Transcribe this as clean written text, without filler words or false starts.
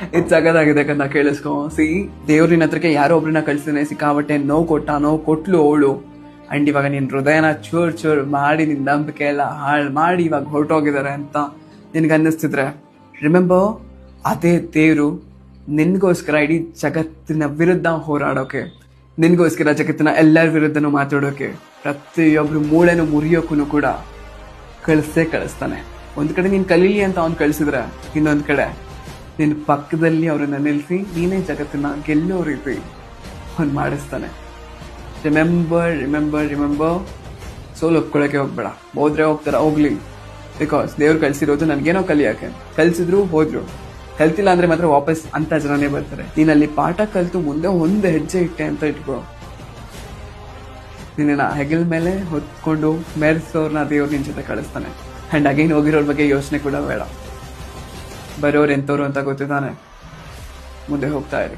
ಇದು ಸಗದಾಗಿದೆ ಕನ್ನ ಕೇಳಿಸ್ಕೊ. ದೇವ್ರಿನ ಹತ್ರಕ್ಕೆ ಯಾರೋ ಒಬ್ರನ್ನ ಕಳ್ಸಿದ್ರೆ ಸಿಕ್ಕಾಬಟ್ಟೆ ನೋವು ಕೊಟ್ಲು ಅವಳು. ಅಂಡ್ ಇವಾಗ ನಿನ್ ಹೃದಯನ ಚೂರ್ ಮಾಡಿ ನಿನ್ ನಂಬಿಕೆ ಎಲ್ಲ ಹಾಳು ಮಾಡಿ ಇವಾಗ ಹೊರಟೋಗಿದ್ದಾರೆ ಅಂತ ನಿನ್ಗೆ ಅನ್ನಿಸ್ತಿದ್ರೆ, ರಿಮೆಂಬರ್, ಅದೇ ದೇವ್ರು ನಿನ್ಗೋಸ್ಕರ ಇಡೀ ಜಗತ್ತಿನ ವಿರುದ್ಧ ಹೋರಾಡೋಕೆ, ನಿನ್ಗೋಸ್ಕರ ಜಗತ್ತಿನ ಎಲ್ಲರ ವಿರುದ್ಧನೂ ಮಾತಾಡೋಕೆ, ಪ್ರತಿಯೊಬ್ರು ಮೂಳೆನೂ ಮುರಿಯೋಕ್ಕೂ ಕೂಡ ಕಳಿಸ್ತಾನೆ. ಒಂದ್ ಕಡೆ ನೀನ್ ಕಲೀಲಿ ಅಂತ ಅವ್ನು ಕಳ್ಸಿದ್ರೆ, ಇನ್ನೊಂದ್ ಕಡೆ ನಿನ್ ಪಕ್ಕದಲ್ಲಿ ಅವ್ರನ್ನ ನಿಲ್ಸಿ ನೀನೇ ಜಗತ್ತನ್ನ ಗೆಲ್ಲೋ ರೀತಿ ಅವ್ನು ಮಾಡಿಸ್ತಾನೆ. ರಿಮೆಂಬರ್, ಸೋಲ್ ಒಪ್ಕೊಳಕ್ಕೆ ಹೋಗ್ಬೇಡ. ಹೋದ್ರೆ ಹೋಗ್ಲಿ. ಬಿಕಾಸ್ ದೇವ್ರು ಕಳ್ಸಿರೋದು ನನ್ಗೇನೋ ಕಲಿಯಕ್ಕೆ. ಕಲ್ಸಿದ್ರು ಹೋದ್ರು, ಕಲ್ತಿಲ್ಲ ಅಂದ್ರೆ ಮಾತ್ರ ವಾಪಸ್ ಅಂತ ಜನನೇ ಬರ್ತಾರೆ. ನೀನಲ್ಲಿ ಪಾಠ ಕಲ್ತು ಮುಂದೆ ಒಂದು ಹೆಜ್ಜೆ ಇಟ್ಟೆ ಅಂತ ಇಟ್ಕೋ, ನಿನ್ನ ಹೆಗಲ್ ಮೇಲೆ ಹೊತ್ಕೊಂಡು ಮೆರೆಸೋರ್ನ ದೇವ್ರು ನಿನ್ ಜೊತೆ ಕಳಿಸ್ತಾನೆ. ಅಂಡ್ ಅಗೈನ್ ಹೋಗಿರೋರ್ ಬಗ್ಗೆ ಯೋಚನೆ ಕೂಡ ಬೇಡ. ಬರೋರು ಎಂತವ್ರು ಅಂತ ಗೊತ್ತಿದ್ದಾನೆ. ಮುಂದೆ ಹೋಗ್ತಾ ಇರಿ.